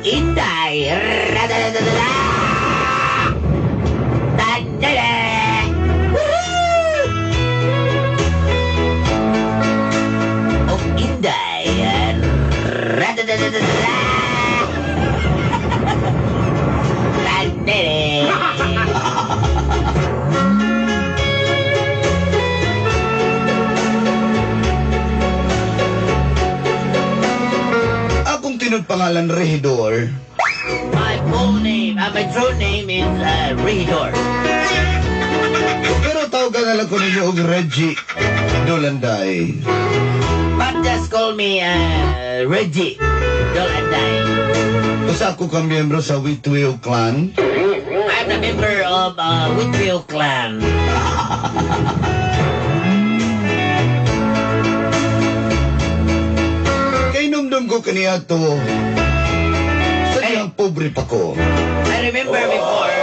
Inday. Of Inday. Akong tinod pangalan Rehidor. My true name is Rehidor. Pero tawagan na lang ko ninyo og Reggie Dolanday. But just call me Reggie Dolanday. Usa ako ka miyembro sa Whitwell Clan. I'm a member of Whitfield Clan. Kay numdum ko kaniya to. Sa diyang pobre pa ko. I remember before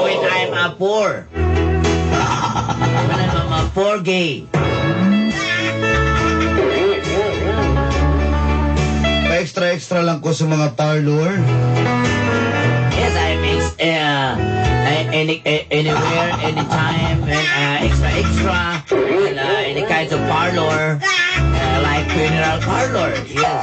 when I'm poor. When I'm a poor gay. Pa-extra lang ko sa mga parlor. Yes, I mix anywhere, anytime, and extra, and any kinds of parlor, like funeral parlor. Yes.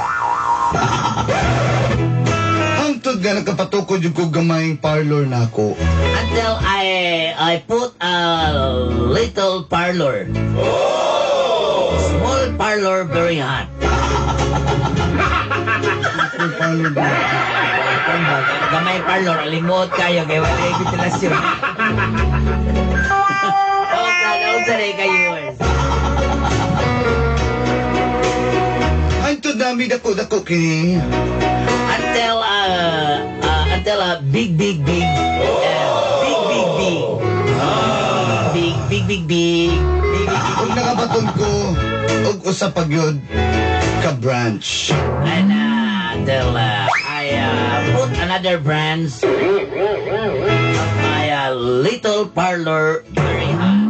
Hangtod nga nakapatukod yung ko gamayng parlor na ako. Until I put a little parlor. Small parlor, very hot. Parlor ba? Gamay parlor, alimot kayo, kaya wala yung ventilasyon. Saray kayo. Hangtod namin dako kini. Until big. Big. Kung nakabaton ko, og usa pa gyud ka branch. And until I put another branch of my little parlor very hot.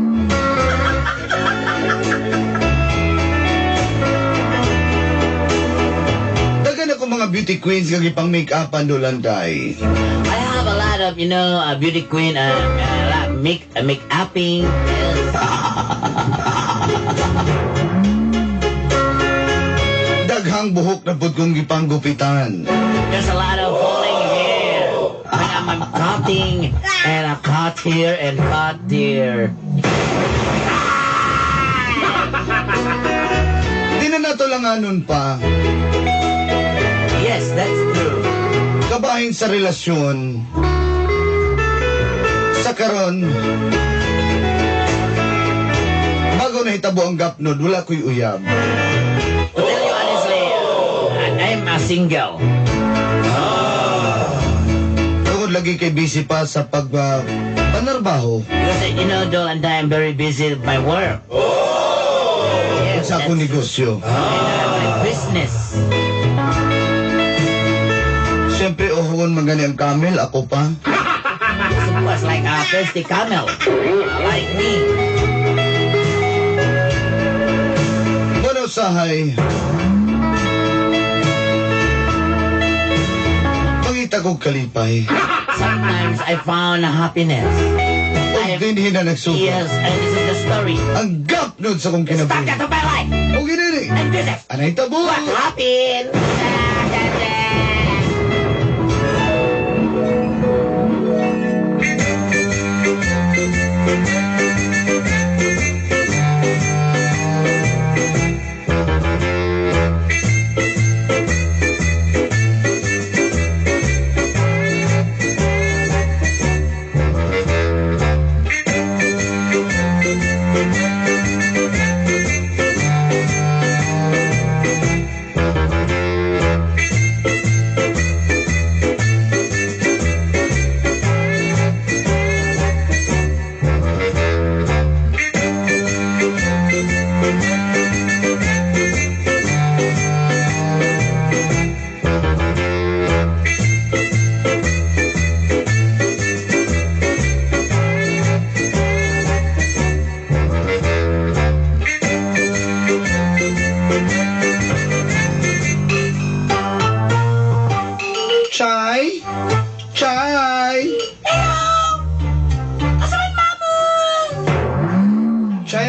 Dagan ako mga beauty queens nga gipang make-upan Dolanday. I have a lot of, beauty queen, make-upping. Daghang buhok na pud kong gipanggupitan. There's a lot of falling hair when I'm cutting, and I cut here and cut there. Di na nato langanon pa. Yes, that's true. Kabahin sa relasyon. Sa karon, bago na hitabo ang gapnod, wala ko'y uyab. To tell you honestly, I'm a single. Tungod lagi kay busy pa sa panarbaho. Because, Dol and I am very busy with my work. Yes, Sa akong that's negosyo. my business. Siyempre, ohon magani ang camel, ako pa. Yes, of course, like a thirsty camel. Like me. Bueno, sahay. Pangita kong kalipay. Sometimes I found happiness. O dinhin na nagsuko. Yes, and this is the story. Ang gapnod sa kong Stuck kinabuhi. out of my life. O ginini. And this is Anay tabo. what happened.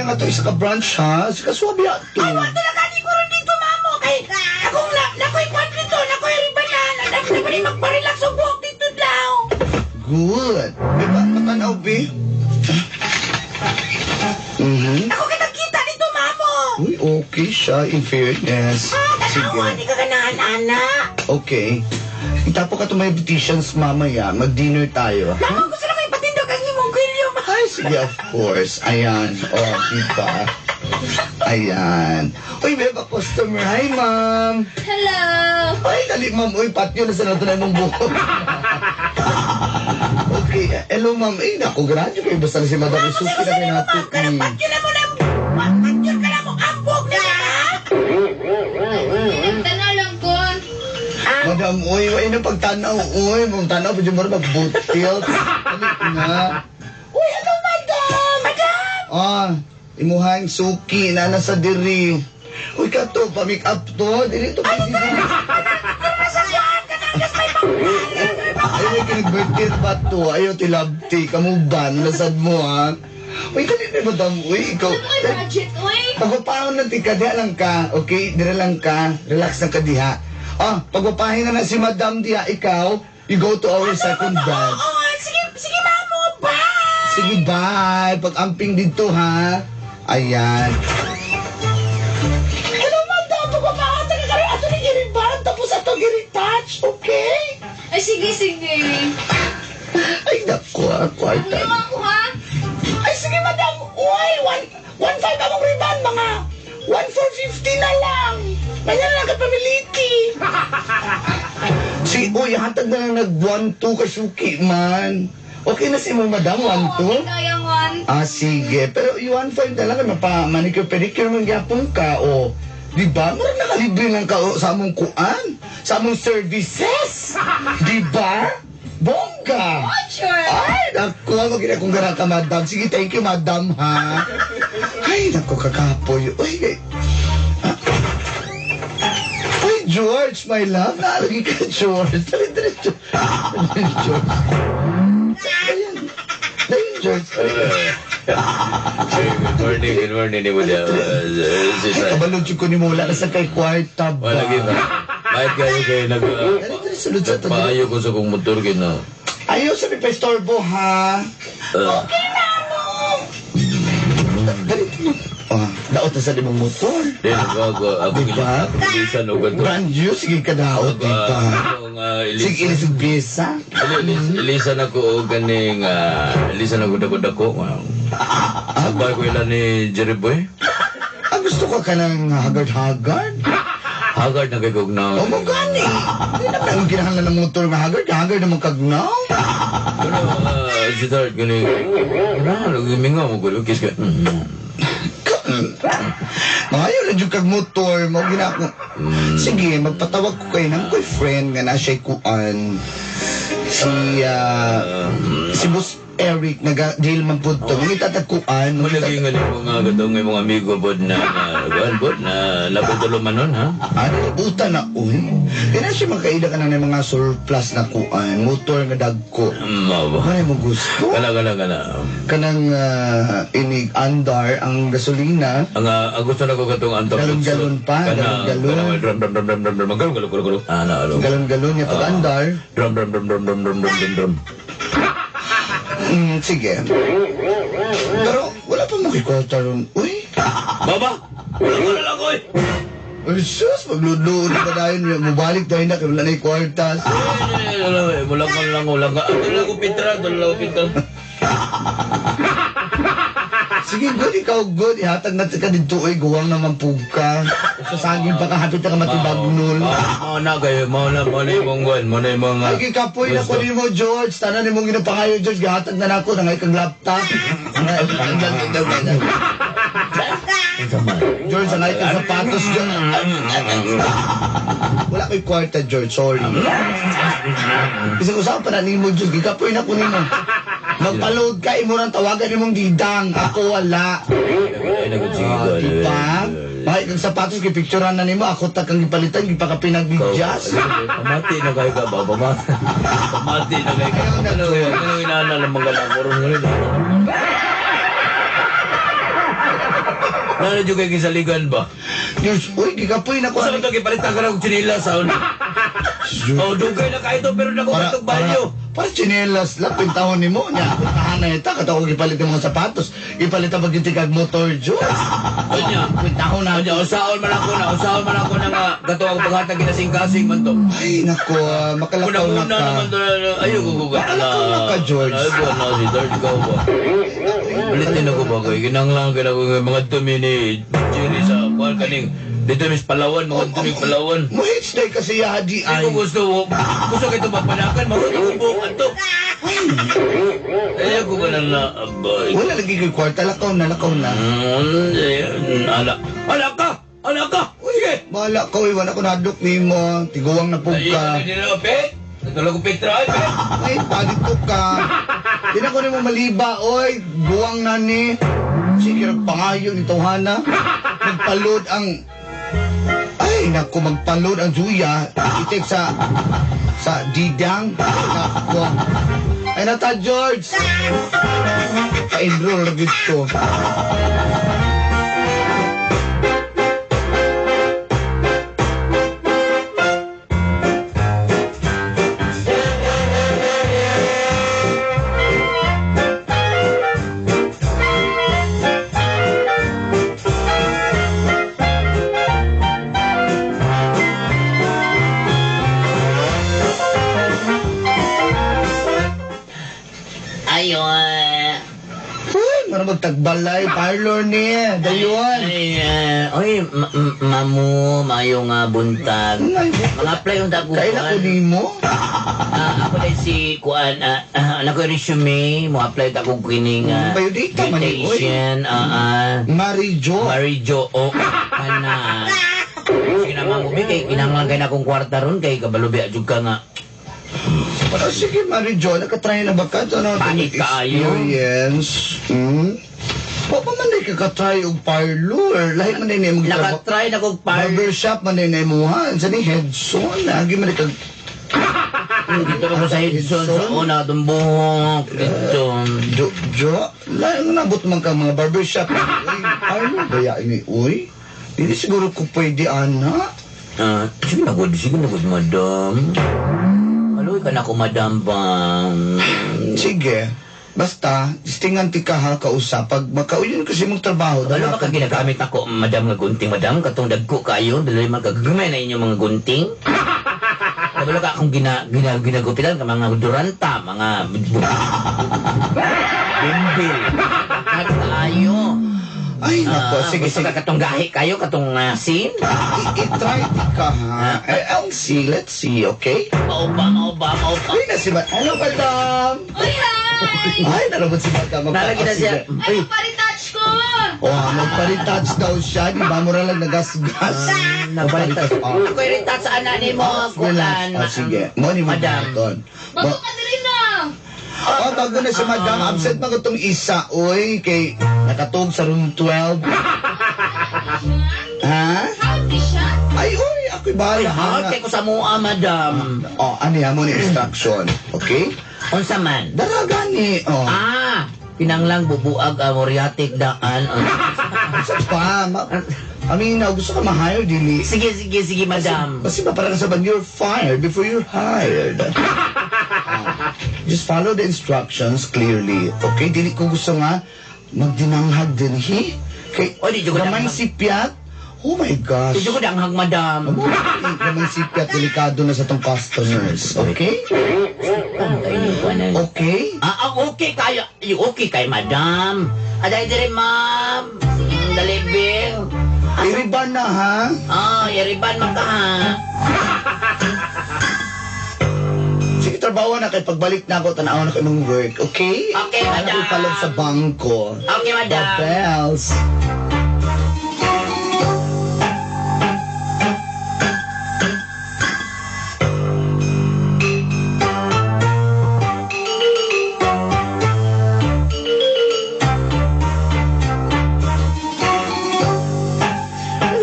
nga to isa ka branch ha. Sika swabe ato. Ay, wala talaga di ko rin dito, mamo. Kay, akong nakoy kwan dito, nakoy ribanan. Nakoy pa rin magparelax ang buhok dito daw. Good. Di ba? Matanaw, be? Ako kitang-kita dito, mamo. Uy, okay siya, in fairness. Tanawa, di ka ganahan, ana. Okay. Itapo ka to may petitions mamaya. Mag-dinner tayo. Mamo, gusto na kayo patindog ang imong gwilyo, ma. Ay, sige, of course. Ayan. Oh, diba? Ayan. Uy, beba customer. Hi, ma'am. Hello! Ay, dali, ma'am. Uy, patyo na sa natunan ng buhok. Okay. Hello, ma'am. Eh, naku, grabe kayo. Basta na si Madam Mamo, Isuki na sige, kayo mo, natin. ma'am. Kanang patyo na mo na. Patyo ka na mo ang buhok niya, ha? Tanaw lang ko. Madam, uy, wala na pagtanaw, uy. Mong tanaw, pa dyan mo rin mag-bootil. Dali na. Uy, ano, madam? Madam! Ah, imuhang suki na nasa diri. Uy, kato, pa-make up to. Dili to, pwede na. Nasasyan ka na, just may pangkalan. Ayaw ka nag-birthday ba to? Ayaw tilabti. Kamuban, nasad mo, ha? Uy, dali na, madam. Uy, ikaw. Ano ko budget, uy? Pagpapaon na tika, diha lang ka. Okay? Dira lang ka. Relax lang ka diha. Ah, pagpapahin na si madam diha, ikaw, you go to our second bed. Oo, sige, mamo, bye! Sige, bye. Pag-amping dito, ha? Ayan. Hello, madam. Pagpapakata ka rin. Ato ni Giriban. Tapos ato Giritouch. Okay? Ay, sige. Ay, naku, kwarta. Tuloy ko, ha? Ay, sige, madam. Uy, 1.5 among riban, mga 1.450 na lang. Kanya na lang kapamiliti. Si, uy, hatag na lang nag-1-2 ka suki, man. Okay na si mo, madam, 1-2? Kayang one. Ah, sige. Pero yung 1.5 na lang, mapa-manicure, pedicure, magyapon ka, o. Diba? Marang nakalibre lang ka o, sa among kuan. Sa among services. Diba? Bongga! Oh, sure. Ay, naku, magina kong gara ka, madam. Sige, thank you, madam, ha? Ay, naku, kakapoy. Uy, Uy, George, my love. Naalagi ka, George. Dali, George. Dali, George. Ayan. Dali, George. Good morning, ni mo dia. Ay, kabalog ko ni mo. Wala na sa kay kwarta ba? Wala kita. Bakit kayo nag... Dali, sunod sa to. Nagpaayo ko sa kong motor kina. Ayaw sa may pa-estorbo, ha? Okay na mo. Dali. Ah, daot na sa limang motor. Then, ako Diba? ilisan o ganito. Brand new, sige ka daot, diba? Sige, ilisig bisa. Ilisan ako o ganing... Ilisan ako dako-dako. Sabay ko ilan ni Jerry Boy. Ah, gusto ka ng haggard-haggard? Haggard na kayo na. O mo gani. Hindi naman ang kinahanglan ng motor nga haggard naman kagnaw. Pero, si Tart, ganing... Lumingaw mo ko. Kiss ka. Ayaw na dyan kag motor, mo ginako. Sige, magpatawag ko kayo ng boyfriend nga na siya'y kuan. Si Boss Eric, nag-deal man po ito. Mga itatagkuan. Malagay nga ni mga katong mga amigo bod na lapit tuluman nun, ha? Uta na, uy. Kaya na siya magkaida ka na ng mga surplus na kuan. Motor nga dagko. Mabo. Ano mo gusto? Kala. Kanang inig andar ang gasolina. Ang gusto na ko katong antong Galon-galon pa, galon-galon. Galon. Galon-galon niya pag andar. Drum. Sige. Pero wala pa makikota ron. Uy! Baba! Wala lang ko eh! Ay, sus! Magluluod pa tayo niya. Mabalik tayo na. Kaya wala na yung kwartas. Mulang ka. Dala ko pintra. Sige, good. Ikaw, good. Ihatag na ka dito. Uy, guwang naman po ka. Sa saging pa kahapit na ka matibagnol. Mauna kayo. Mauna yung mga Mauna yung mga... Ay, kapoy na ko ni mo, George. Tanan ni mong ginapangayo, George. Gihatag na ako. Nangay kang laptop. George, nangay kang sapatos, George. Wala ko'y kwarta, George. Sorry. Isang usapan pa na ni mo, George. Gikapoy na ko ni mo. Magpa-load ka, imurang tawagan ni mong didang. Ako wala. Ay, nagsigaw. Diba? Bakit kang sapatos, kipicturan na ni mo. Ako takang ipalitan, di pa ka pinagbidyas. Pamati na kayo ka ba? Pamati na kayo ka. Ano inaana ng mga lamuron ngayon? Nalo juga yung kisaligan ba? Diyos, uy, gigapoy na ko. Kung saan ito, kipalitan ka ng chinila sa una. Oh, dugay na ka ito, pero nakumatog balyo. Para chinelas lang, pintahon ni mo. Nya, kahanay ita, katawa gipalit ng mga sapatos. Ipalit ang pagkitikag motor, Diyos. Kanya, Pintahon na. kanya, usaon man ako na nga, gatuwang paghatag kinasing-kasing man to. Ay, nako, makalakaw na Una ka. naman to, ayaw ko gugat. Makalakaw na ka, George. Ay, buwan na si George, ikaw ba? Balitin ako ba ko, kinanglang ka na ko mga dumi ni Jerry sa kuhan kaning, dito mis Palawan, mga dumi Palawan. Muhits day kasi yadi Ay, ay. kung gusto ka ito mapanakan, marunong ko buong ato. Ayaw ko ba na na, abay. Wala lagi kay kwarta, lakaw na. Ala ka! Sige! Bahala ka, iwan ako nadok ni mo. Tiguwang na po Ay, ka. hindi na, Pet. Natulog ko Petra, ay, Pet. Ay, palito ka. Di na ko ni mo maliba, oy. Buwang na ni. Sige, nagpangayo ni Tawhana. Magpalod ang... Ay, naku, magpalod ang Juya. Itik sa Didang. Naku. Ay, nata, George. Pa-enroll na gito. Ayun. Uy, marang magtagbalay. Parlor niya. Dayon. Oy, mamu, mayo nga buntag. Ay, Mga apply yung dago Kailan ko ni mo? ako din si Kuan, anak ko resume, mo apply ta kong kining Biodata man eh, oy. Marijo. Marijo, o kana. Sige naman mo, kay kinanglan kay na akong kwarta ron, kay kabalubi adjug ka nga. Pero sige, Marijo, nakatry na ba ka? Ano, Panik kaayo. Experience. Pa man na kakatry og parlor. Lahi man na mo gitabo. Nakatry na kong parlor. Barbershop man na imuha. Sa ni Hedson. Lagi man kag... Dito ako sa Hidson, sa una, itong buhok, dito. Lahi mo nabot man ka mga barbershop. Uy, parlor ba ini? Uy, hindi siguro ko pwede, ana. Sige na good, madam. Aloy ka na ko, madam, bang. Sige. Basta, distingan ti ka ha, kausap. Pag makauyon kasi mong trabaho, Ano ba ka ginagamit ako, madam, nga gunting, madam? Katong dagko kayo, dali magkagamay na inyong mga gunting. Kabalo ka akong ginagupitan ka mga duranta, mga bimbil. Bakit kayo? Ay, nako, sige, Gusto sige. ka katong gahi kayo, katong sin? I-try ti ka ha. I'll see, let's see, okay? Mauba. Ay, na si Hello, madam! Uy, hi! Ay, nalabot si madam. Nalagi na siya. Ay, pari-touch ko! Oh, nagpa-retouch daw siya. Di ba? Mura lang nagasgas. Nagpalitas. Oh. Ako yung rintat sa anak ni mo, Relax. kulan. Oh, sige. Mo ni Madam. Madam. Bago ka na rin na! Oh, bago na si Madam. Absent man itong isa. Uy, kay nakatog sa room 12. Ha? Happy siya? Ay, uy, ako'y Ay, bahala. hake ko sa mua, madam. Oh, ano yan mo ni instruction. Okay? Unsa man? Daragani. Oh. Pinanglang bubuag moriatic daan. Sa pa. Amina, gusto ka ma-hire, dili. Sige, madam. Kasi ba parang sabihin, you're fired before you're hired. Just follow the instructions clearly. Okay? Dili ko gusto nga magdinanghag din, he? Kay, Oh, di ko gamay dinanghag. si Piat. Oh my gosh. Tidyo ko danghag, madam. Gamay si Piat, delikado na sa tong customers. Okay? Ano kayo yung kuwanan? Okay? Okay kayo. Okay kay madam. Aday dire, ma'am. Dalibing. Iriban na, ha? Yariban man ka, ha? Sige, trabaho na kay pagbalik na ako, tanaw na kayo mong work. Okay? Okay, madam. Anak ko palog sa bangko. Okay, madam. The bells.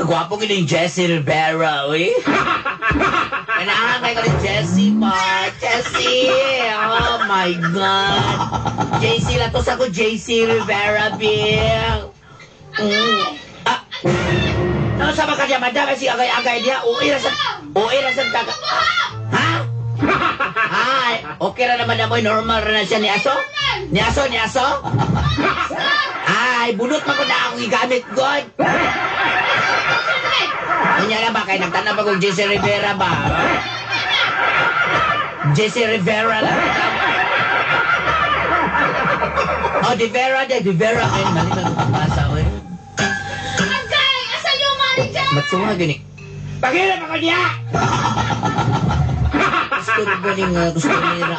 Gwapo ko yung Jessie Rivera, uy. Kailangan kayo ni Jessie pa. Jessie! Oh my God! JC lang to sa ko, JC Rivera, Bill. No, sama ka niya, madam, si agay-agay niya. Uwi na sa kaka... Ha? Ay, okay na naman na mo, normal na siya ni Aso? Ni Aso? Ay, bunot pa ko na akong igamit, God. Kanya na ba, kaya nagtanong pa kung JC Rivera ba? JC Rivera lang. Oh, Di Vera. Ay, mali na kung pasa ko eh. Agay! Asa yung manager? Matsunga gini. Pagkira pa ko niya! Gusto nila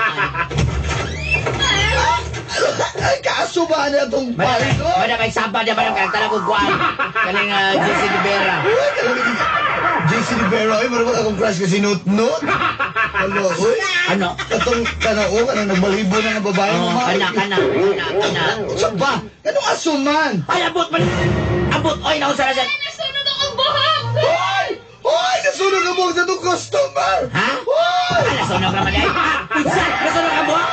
Ay, kaso ba na itong pilot? Madam, may samba niya, madam, kaya talagang kuwan. Kaling JC Rivera. Uy, talaga JC Rivera, ay, marunong akong crush kasi Nut-Nut. Ano, uy? Ano? Katong kanao, kanang nagbalibo na ng babae mo, Oh, ma. kana. Sa ba? Kanong asuman? Ay, abot! Oy, nausara siya. Ay, nasunog akong buhok! Hoy! Hoy! Nasunog ang buhok sa itong customer! Ha? Hoy! Ay, nasunog naman ay. Pizza! Nasunog ang buhok!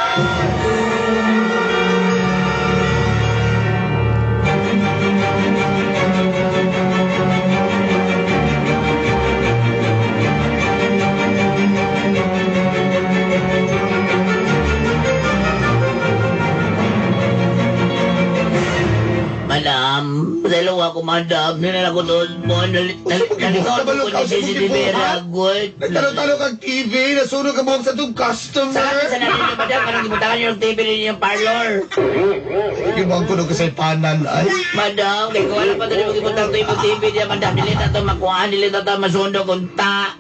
Madam, dalawa ko, madam. Nilala ko doon mo. Nalikaw ko ni si Rivera, good. Nagtalo-talo kang TV, nasunog ang buhok sa itong customer! Sa natin niyo, madam, parang ibutakan niyo yung TV ninyo yung parlor. Yung bang kuno kasi panan, ay. Madam, kaya kung wala pa tayo mag-ibutang ito yung TV niya, madam, nilita ito makuhaan, nilita ito masundo kung ta.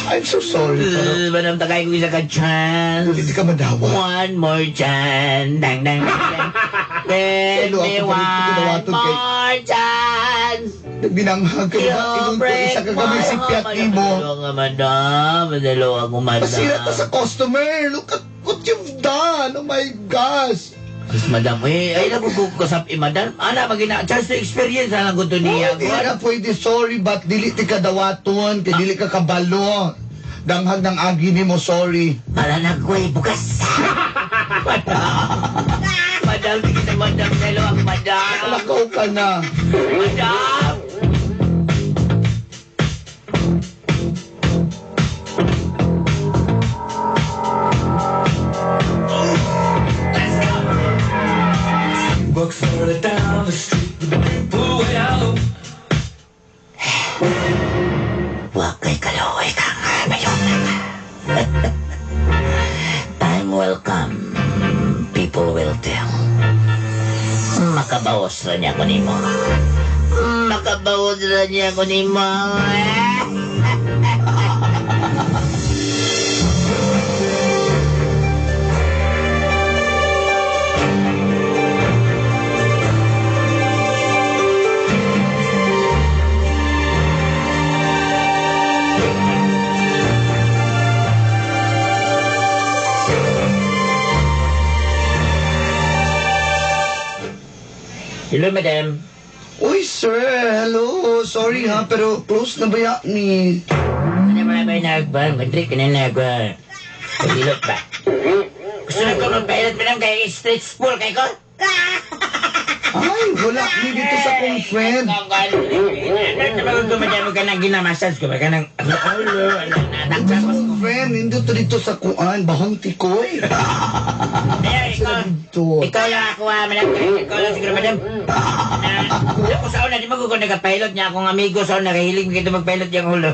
I'm so sorry, pero Madam, tagay ko isa ka chance. hindi ka madawa. One more chance. Dang. Give Hello, me ako pa rin one pinawatod kay- more chance. Nagbinanghag ka ba? You Ingon ko break isa ka kami si Piat mo. Madalo ka, madam. Madalo ako, madam. Masira ka sa customer. Look at what you've done. Oh my gosh. Yes, madam. Ay nagugugusap, madam. Ana, magina chance to experience na lang ko to niya. Hindi na pwede, sorry, but dili ti ka dawaton, kay dili ka kabalo. Danghag ng agi ni mo, sorry. Para nagway bukas. Madam, sige na, madam. Madalo ako, madam. Lakaw ka na. Madam! Walks further down the street with the people way out. Wakay kaloy kang mayong Time will come, people will tell. Makabawas na niya ko nimo. Makabawas na niya ko nimo. Hello, madam. Uy, sir, hello. Sorry ha, pero close na ba ya ni? Ano ba ba nagban? Madrid ka na nagban. Pagilot ba? Gusto na ko mag-pilot, madam, kaya straight spool kay ko? Ay, wala ni dito sa kong friend. Ano naman ko, madam, ka nang ginamassage ko ba? Ka nang, nataktas ko. Friend, hindi to dito sa kuan, bahong tikoy. Ayan, Sila dito. ikaw lang ako, madam. Ikaw lang siguro, madam. Ako sa una, di ba ko nagka-pilot niya akong amigo sa una, kahiling mo kito mag-pilot yung hulo.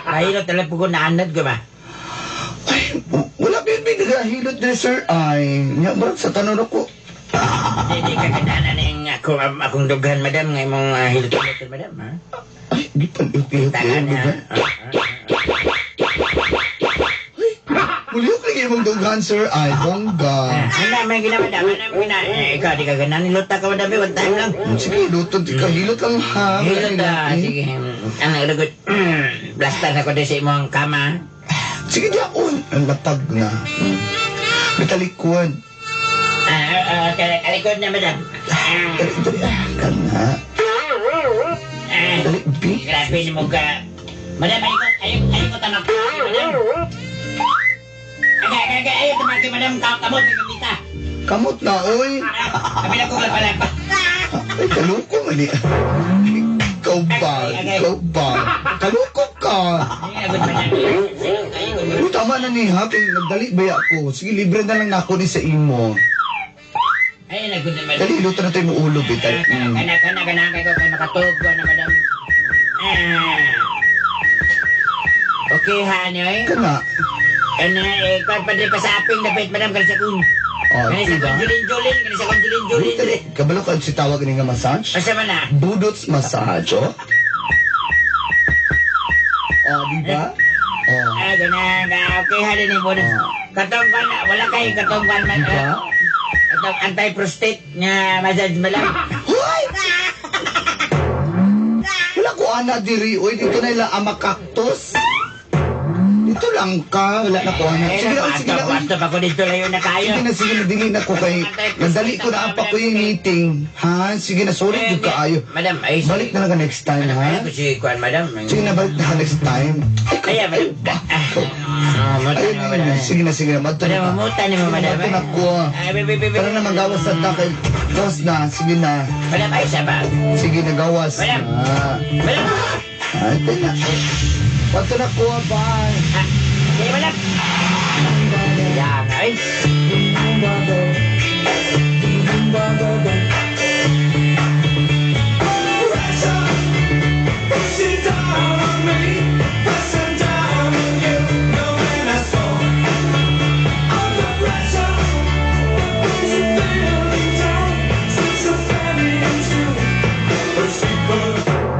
Pilot, alam po ko, naanad ko ba? Ay, wala bin nagahilot din, sir. Ay, nga ba sa tanong ako? Hindi ka kadanan ng akong dughan, madam, ngay mong hilot-hilot, madam, ha? Ay, di pa Tangan niya. Muli ko lagi mong dughan, sir. Ay, bongga. Ano, may ginawa, madam, ikaw, di ka ganan, hilota ka, madam, one time lang. Sige, luto, di ka hilot lang ha. Hilot ah, sige. Ang lagot, blaster ako din sa imong kama. Sige, diyaon. Ang latag na. Metalikwan. Kalikod na, madam. Dali, ka na. Dali, bi. Grabe ni mo ka. Madam, ayun ko tamak. Madam. Ayun tamak, madam. Kamot, kita. Kamot na, oy. Kami na ko pala. Ay, kaluko man eh. Ikaw ba? Ikaw ba? Kaluko ka. Ay, agad man yan. Uy, tama na ni ha. Kaya nagdali ba ako? Sige, libre na lang na ako ni sa imo. Ay, nagod naman. Dali, luto na tayo mo ulo, bital. Kana ko kay makatugo na madam. Okay, Hanoy. Kana. Kung padre pasaping dapat madam kan sa kun. Oh, Kani sa diba? kun julin-julin, kani sa kun Dali, julin-julin. kabalo ka si tawag ni nga massage? Asa man na? Budots massage, oh. Oh, di ba? Oh. Ganang, okay, halin ni mo. Katong kan, wala kay katong kan man. Diba? Katong anti-prostate nga massage mo lang. Hoy! Wala ko ana diri, oy. Dito na ila ama cactus. Dito lang ka. Wala na ko ana. Sige na, sige na. Kwanto pa ko dito layo na kayo. Sige na, dili na ko kay... Nandali ko na apa ko yung meeting. Ha? Sige na, sorry yung kaayo. Madam, ay... Balik na lang ka next time, Ay, ha? ko si Kuan, madam. Sige na, balik na ka next time. Ay, madam. Ayun na, sige na, sige na. Mato na ka. Madam, mamuta ni mo, madam. Mato na ko. Tara na, magawas na ta kay... Gawas na, sige na. Madam, ay, sabag. Sige na, gawas. Madam. Madam. Ay, na. Mato na ko, bye. Sige, madam. Yan, ay.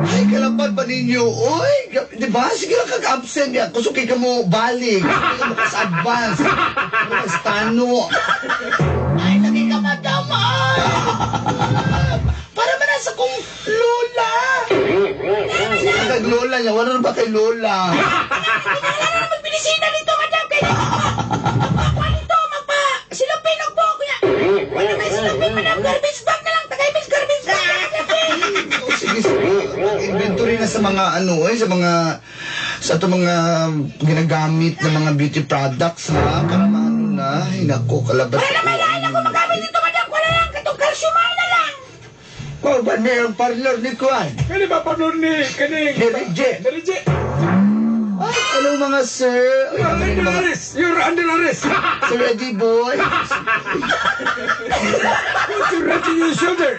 Ay, kalaban ba ninyo? Uy, di ba? Sige lang kag-absent yan. Kusuki ka mo balik. Kusuki ka mo kas-advance. Kas-tano. Ay, lagi ka madama. Para man nasa kong lola. Sige kag lola niya. Wala na ba kay lola? Wala na magpinisina dito, madam. Kaya magpakuha nito, silapin ang buhok niya. Wala kayo silapin, madam. Garbage bag na lang. Tagay, miss, garbage bag. Oh, sige, sige. Inventory na sa mga ano, sa ito mga ginagamit na mga beauty products, ha? Para maano na. Ay, nako, kalabat. Wala naman lahat ako magamit dito, madam. Wala lang. Katong calciumay na lang. Oh, ba na yung parlor ni Kuan? Kani ba panor ni kani? Dirije. Dirije. Ay, hello mga sir. Ay, You're under mga arrest. You're under arrest. Sir Eddie boy. Put your right in your shoulder.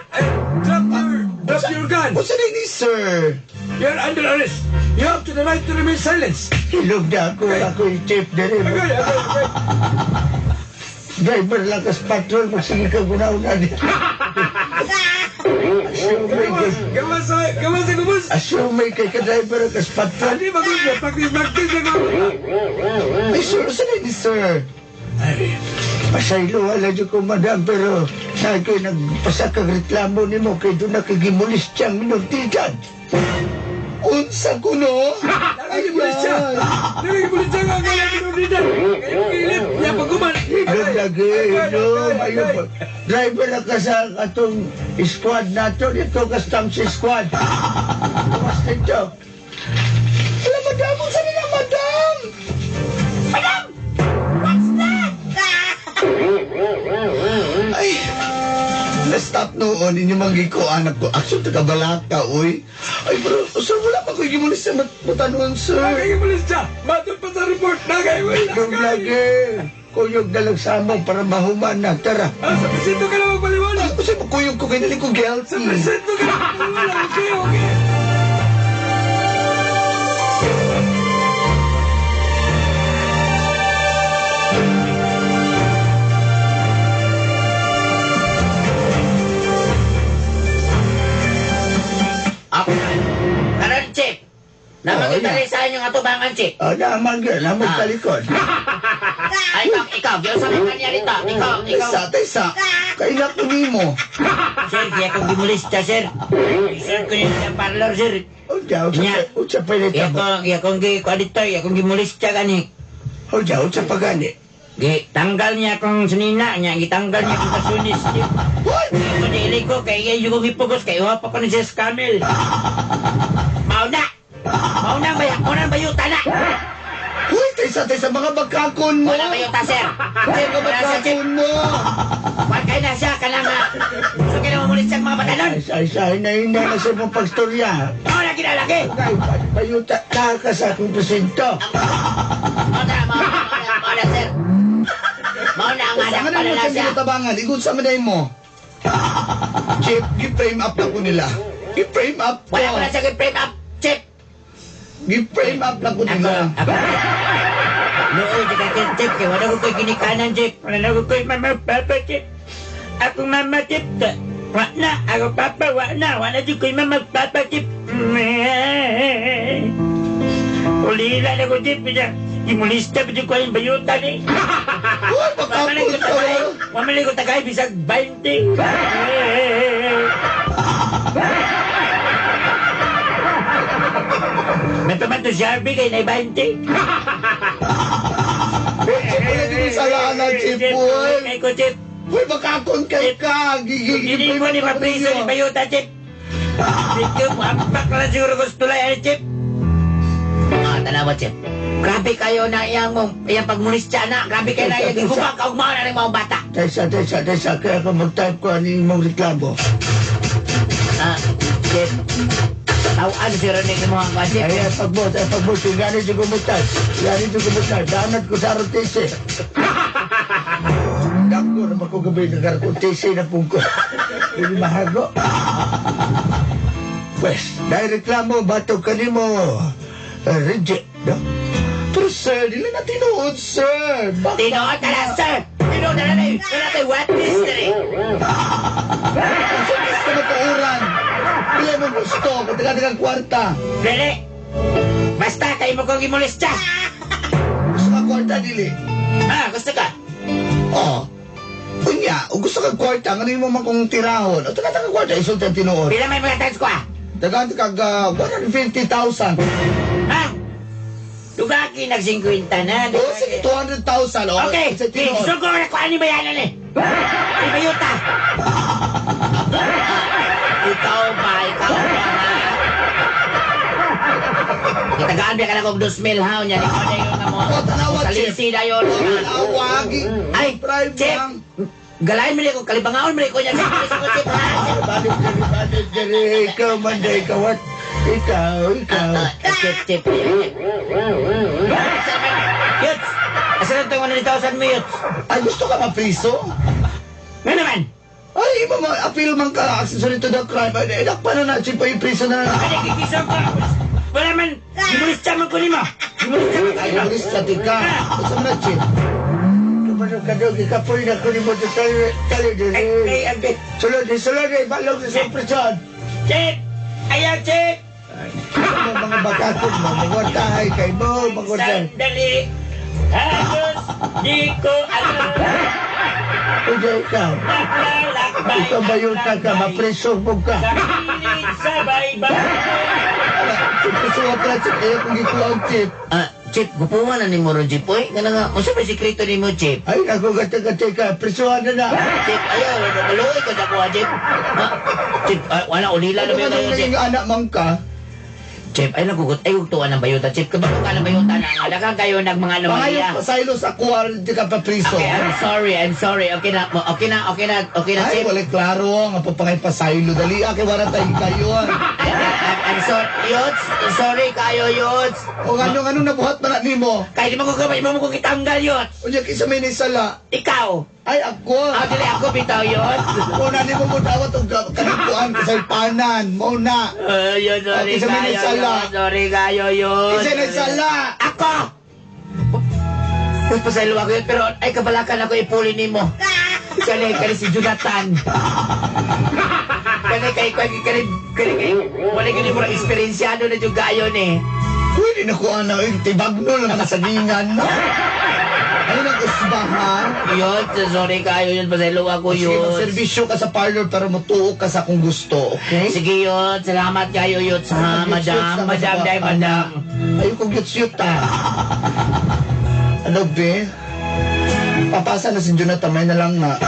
Drop your gun. What's the name ni sir? You're under arrest. You have to the right to remain silent. Hilog na ako. Ako yung chief na rin. Okay. Driver lang kas patrol. Magsige ka guna-una niya. Kamu sa kubus. Assume kay ka-driver kas patrol. Adi bagus ya. Practice na kamu. Ay, sir, saan ni sir? Pasaylo, wala dyan ko, madam, pero nagay nagpasakag reklamo ni mo kay doon nakigimulis siyang minuntigan. Unsa ko, no? Nakigimulis siya. Nakigimulis siya nga kaya minuntigan. Kaya kilip. Ya pagkuman. Ilog lagi, ilog. Ayun po. Driver na ka sa atong squad nato. Dito custom si squad. Tumas nito. Wala, madam. Unsa nila, madam? Madam! What's that? Ay, na-stop noon, inyo manggay ko, anak ko. Actually, taga-balaka, uy. Ay, bro, sir, wala pa ko gimulis sa matanon, sir. Nakigimulis siya. Matod pa sa report. Nakigimulis. Yung lagi, kuyog dalag sa among para mahuman na. Tara. Sa presinto ka lang magpaliwanag. Kasi kuyog ko, kinaling ko Sa guilty. presinto ka lang magpaliwanag. Okay. Ako na. Karon, Chip. Namakita rin sa inyong atubangan, Chip. Naman ka, naman kalikod. Ay, ikaw. Diyan sa mga niya rito. Ikaw. Taysa. Kailan ko mo. Sir, kaya kong gimulis siya, sir. Sir, ko yun sa parlor, sir. Uja pa rin tabo. Iya kong dito, iya kong gimulis siya gani. Uja pagani. Tanggal niya akong sinina niya, gitanggal niya akong kasunis. What? Ako dili ko, kaya yung kong ipugos, kaya wapa ko ni Sis Camel. Mauna! Mauna bayuta na! Uy, taysa mga bagkakon mo. Wala bayuta, sir! Mga bagkakon mo. Huwag kayo na siya, ka lang ha! Gusto kayo na mamulit sa mga batanon! Ay, nahinay na sa mong pagstorya. Mao na kinalaki. Kay, payuta ka sa akong presento. Mao na, sir. Mao na ang anak Saan pala mo na sa siya. ginatabangan? Ikot sa maday mo. Chip, gi-frame up na ko nila. Gi-frame up ko. Wala ko na siya frame up, Chip. Gi-frame up na ko nila. Noon, Chip, kaya wala ko ko'y ginikanan, Chip. Wala ko ko'y mama, papa, Chip. Ako mama, Chip. Wala na, ako papa, wala din ko'y mama, papa, Chip. Ulila na ko, Chip. Imulista pa dyan ko yung bayutan, eh. Uy, makapos ka ba? Mamali ko tagay, bisag 20. May paman to Sharpie kay na 20. Chip, wala din sa lana, Chip, boy. Kay ko, Chip. Uy, makakon kay ka. Hindi mo ni mapriso ni Bayuta, Chip. Ikaw, mapak na siguro gusto lang yan, Chip. Tanawa, Chip. Grabe kayo na iyang pagmunis siya na. Grabe kayo na iyang gumang kaugmaan na rin mga bata. Tesa, kaya ka mag-type ko ang mong reklamo. Chip. Tawaan si Ronnie ng mga kasi. Ay, pagbot, gani si gumutan. Danat ko sa rotese. Dako na makugabay na karotese na pungko. Hindi mahago. Pues, dahil reklamo, bato ka ni mo. Reject, no? Pero sir, di lang na tinuod, sir. Tinood ka lang, sir. Tinood na lang. Wala tayo what mystery. Sa ka matuuran. Pila mo gusto, katagal kwarta. Dili. Basta kayo mo kong imulis siya. Gusto ka kwarta, dili? Gusto ka? Oo. Unya, o gusto ka kwarta, ngayon mo man kong tirahon. O taga kwarta, isulta tinuod. Pila may mga times ko Taga 150,000. Dugaki nag-50 na. O sige, 200,000. O, Okay, sa tinuod. gusto ko na kung ano bayanan eh. Ay, Bayuta. Ikaw ba, ha? Itagaan ba ka na kong 2,000 ha? Yan, ikaw na yun na mo. O, tanawa, Chip. Salisi na yun. Awagi. Ay, Prime Chip. lang. Galayin mo niya kung kalibangaon mo niya ko niya. Salisi ko, Chip, ha? Balik dali. Ikaw man day kawat. Ikaw. Chip. Yuts! Asan ang 100,000 mo, Yuts? Ay, gusto ka mapriso? Nga naman. Ay, iba mo, appeal man ka, accessory to the crime. Ay, dakpa na na, Chip, ay priso na na. Ano, kikisa ko. Wala man. Imulis man ko ni mo. Imulis man ko Ay, ni mo. ulis sa tika. Gusto mo na, Chip? Kapag kadog, ikapoy na ko ni mo to tali Ay, agad. Sulod, balog sa impresyon. Chip! Ayaw, Chip! Ano mga bakakot mo, magwartahay kay mo, magwartahay. Sandali! Halos di ko alam. Uja ikaw. Nakalakbay. Ikaw bayuta ka, mapreso mo ka. Sa pilit sabay ba? Suwa pala, Chip, kaya kung gikulang, Chip. Chip, gupuhan na ni mo ron, Chip, oy. Nga nga, kung saan may sikreto ni mo, Chip? Ay, ako gata-gata ka, presuhan na na. Chip, ayaw, maluoy ka sa kuha, Chip. Chip, wala, ulila na Ano ba ka yun, Chip? nang anak mang ka? Chip, ay nagugot, ay ugtuan ng bayuta, Chip. Kabalo ka ng bayuta na, alagang kayo ng mga Pangayot anomalya. pa sa ilo sa kuwar, di ka pa priso. Okay, I'm sorry. Okay na, Ay, Chip. wala klaro, nga papangay pa sa ilo. Dali, aki, wala tayo kayo. I'm sorry, Yots. Sorry kayo, Yots. O ano nabuhat man na nimo? Kahit di mo ko kamay, mo kong itanggal, Yots. O niya, kisa may nisala. Ikaw. Ay, ako. Dili ako bitaw, Yots. Kung na nimo mo dawat o kanipuan ka sa ipanan. Mo na. Yun, sorry Okay, sa kayo, minisala. Yots. Sorry kayo, Yots. Kisa nisala. Ako! Pasaylo ako yun, pero ay kabalakan ako ipuli ni mo. Kani si Jonathan. Kani, wala gini mo eksperyensyado na yung gayon eh. Pwede na ko ano, tibagno lang kasagingan na. Ano nang usbahan? Yun, sorry kayo yun, pasaylo ako Sige, yun. magservisyo ka sa parlor pero matuo ka sa kung gusto, okay? Sige yun, salamat kayo yun sa madam, madam. Ayoko gyut-syut Ano be? Papasa na si Jonathan, may na lang na.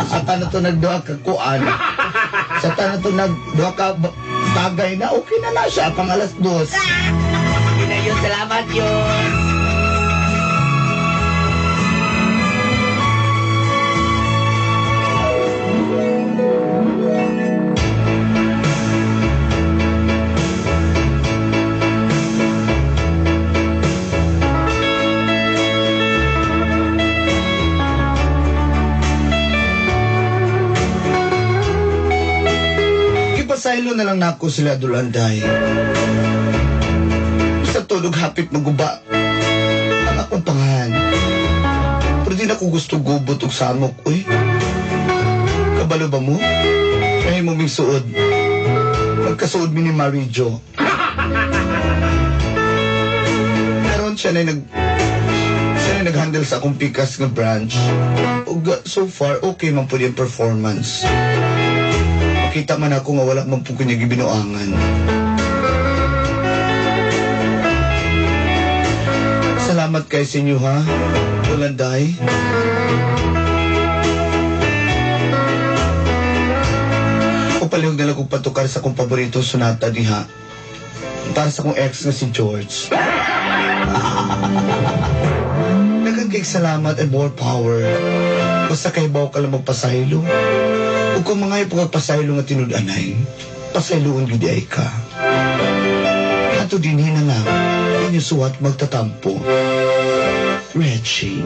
Sa tanong to nagduha ka kuan. Sa tanong to nagduha ka tagay na, okay na siya, pang alas 2. Sige na yun, salamat yun. Pasaylo na lang nako sila Dulanday. Sa tulog hapit maguba ang akong pangan. Pero di na ko gusto gubot og samok. Uy, kabalo ba mo? Kaya mo may suod. Magkasuod mi ni Marijo. Karon siya na nag-handle sa akong pikas nga branch. Ug so far, okay man po yung performance. Makita man ako nga wala man po kanya gibinuangan. Salamat kay sa inyo, ha? Dulanday. O palihog na lang kong patukar sa akong paborito sonata diha. Para sa akong ex na si George. Nagkagig salamat and more power. Basta kay baw ka lang magpasaylo. O kung mga ipagpasaylo nga tinudanay, pasayloon gudi ay ka. Ato din na lang, inyusuwat magtatampo. Reggie.